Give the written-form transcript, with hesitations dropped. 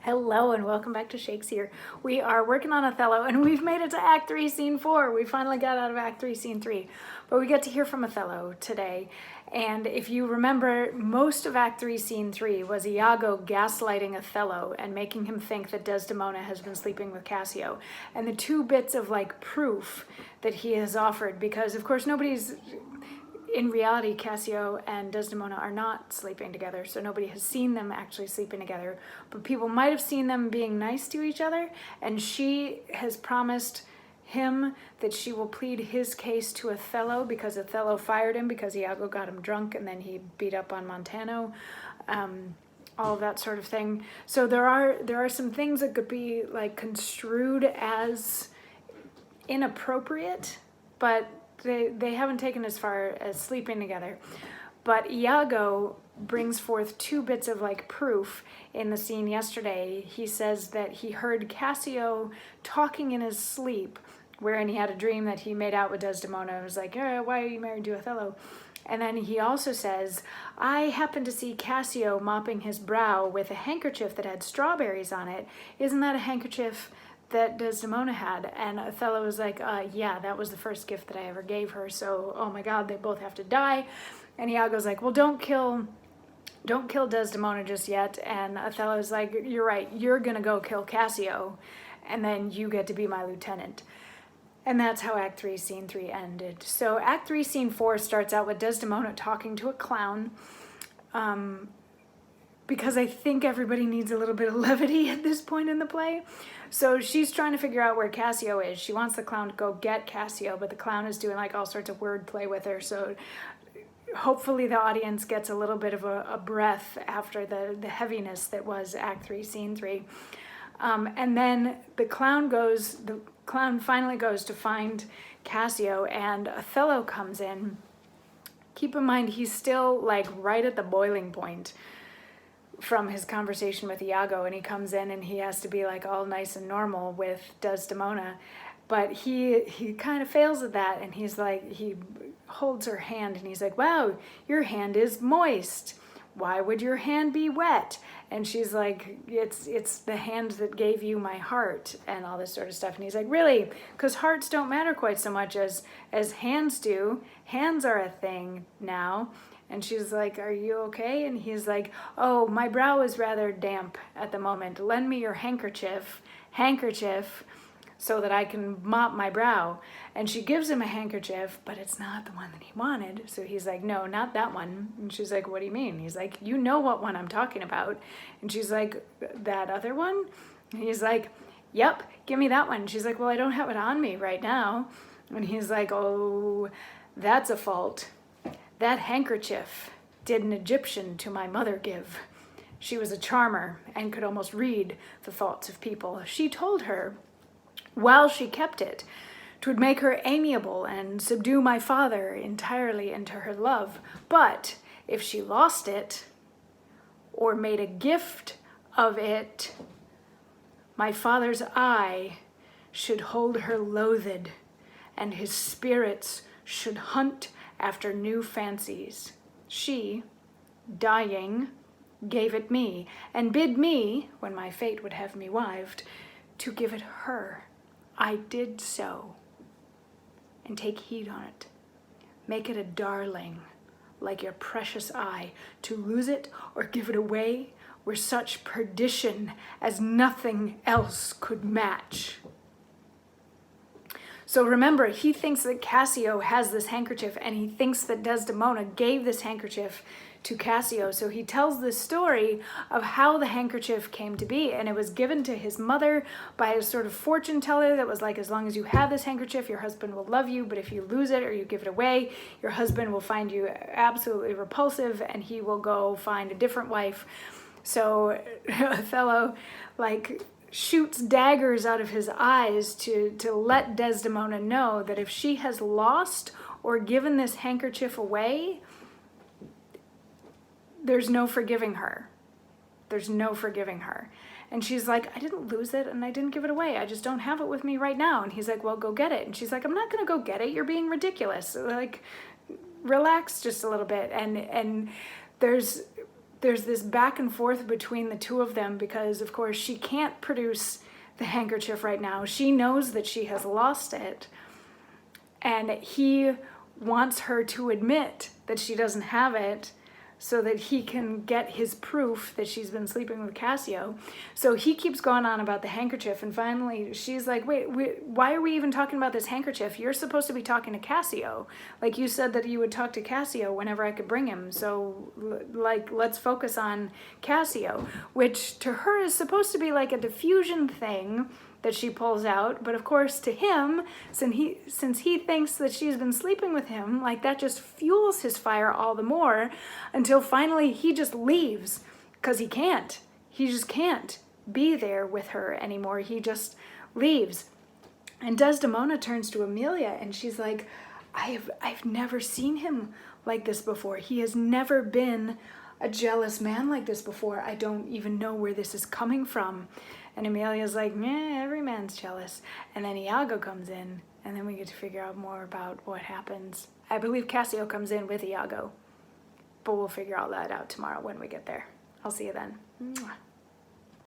Hello and welcome back to Shakesyear. We are working on Othello and we've made it to Act 3, Scene 4. We finally got out of Act 3, Scene 3. But we get to hear from Othello today. And if you remember, most of Act 3, Scene 3 was Iago gaslighting Othello and making him think that Desdemona has been sleeping with Cassio. And the two bits of proof that he has offered, because of course in reality, Cassio and Desdemona are not sleeping together, so nobody has seen them actually sleeping together. But people might have seen them being nice to each other, and she has promised him that she will plead his case to Othello because Othello fired him because Iago got him drunk and then he beat up on Montano, all of that sort of thing. So there are some things that could be construed as inappropriate, but they haven't taken as far as sleeping together. But Iago brings forth two bits of proof in the scene yesterday. He says that he heard Cassio talking in his sleep, wherein he had a dream that he made out with Desdemona and was like, why are you married to Othello? And then he also says, I happened to see Cassio mopping his brow with a handkerchief that had strawberries on it. Isn't that a handkerchief that Desdemona had? And Othello was like, yeah, that was the first gift that I ever gave her, so oh my god, they both have to die. And Iago's like, well, don't kill Desdemona just yet. And Othello's like, you're right, you're gonna go kill Cassio and then you get to be my lieutenant. And that's how Act 3, Scene 3 ended. So Act 3, Scene 4 starts out with Desdemona talking to a clown, because I think everybody needs a little bit of levity at this point in the play. So she's trying to figure out where Cassio is. She wants the clown to go get Cassio, but the clown is doing all sorts of word play with her. So hopefully the audience gets a little bit of a breath after the heaviness that was Act 3, Scene 3. And then the clown finally goes to find Cassio, and Othello comes in. Keep in mind, he's still right at the boiling point from his conversation with Iago, and he comes in and he has to be all nice and normal with Desdemona, but he kind of fails at that, and he holds her hand and he's like, wow, your hand is moist. Why would your hand be wet? And she's like, it's the hand that gave you my heart, and all this sort of stuff. And he's like, really? Because hearts don't matter quite so much as hands do. Hands are a thing now. And she's like, are you okay? And he's like, oh, my brow is rather damp at the moment. Lend me your handkerchief, so that I can mop my brow. And she gives him a handkerchief, but it's not the one that he wanted. So he's like, no, not that one. And she's like, what do you mean? He's like, you know what one I'm talking about. And she's like, that other one? And he's like, yep, give me that one. And she's like, well, I don't have it on me right now. And he's like, oh, that's a fault. That handkerchief did an Egyptian to my mother give. She was a charmer and could almost read the thoughts of people. She told her, while she kept it, 'twould make her amiable and subdue my father entirely into her love. But if she lost it, or made a gift of it, my father's eye should hold her loathed, and his spirits should hunt after new fancies. She, dying, gave it me, and bid me, when my fate would have me wived, to give it her. I did so, and take heed on't. Make it a darling, like your precious eye. To lose it or give it away were such perdition as nothing else could match. So remember, he thinks that Cassio has this handkerchief, and he thinks that Desdemona gave this handkerchief to Cassio. So he tells this story of how the handkerchief came to be, and it was given to his mother by a sort of fortune teller that was like, as long as you have this handkerchief, your husband will love you, but if you lose it or you give it away, your husband will find you absolutely repulsive and he will go find a different wife. So Othello shoots daggers out of his eyes to let Desdemona know that if she has lost or given this handkerchief away, there's no forgiving her. There's no forgiving her. And she's like, I didn't lose it and I didn't give it away. I just don't have it with me right now. And he's like, well, go get it. And she's like, I'm not gonna go get it. You're being ridiculous. Relax just a little bit. And there's there's this back and forth between the two of them because, of course, she can't produce the handkerchief right now. She knows that she has lost it, and he wants her to admit that she doesn't have it so that he can get his proof that she's been sleeping with Cassio. So he keeps going on about the handkerchief, and finally she's like, wait, why are we even talking about this handkerchief? You're supposed to be talking to Cassio. Like, you said that you would talk to Cassio whenever I could bring him. So, like, let's focus on Cassio, which to her is supposed to be like a diffusion thing that she pulls out, but of course to him, since he thinks that she's been sleeping with him, like, that just fuels his fire all the more, until finally he just leaves, because he just can't be there with her anymore. He just leaves. And Desdemona turns to Emilia and she's like, I've never seen him like this before. He has never been a jealous man like this before. I don't even know where this is coming from. And Emilia's like, every man's jealous. And then Iago comes in, and then we get to figure out more about what happens. I believe Cassio comes in with Iago, but we'll figure all that out tomorrow when we get there. I'll see you then. Mwah.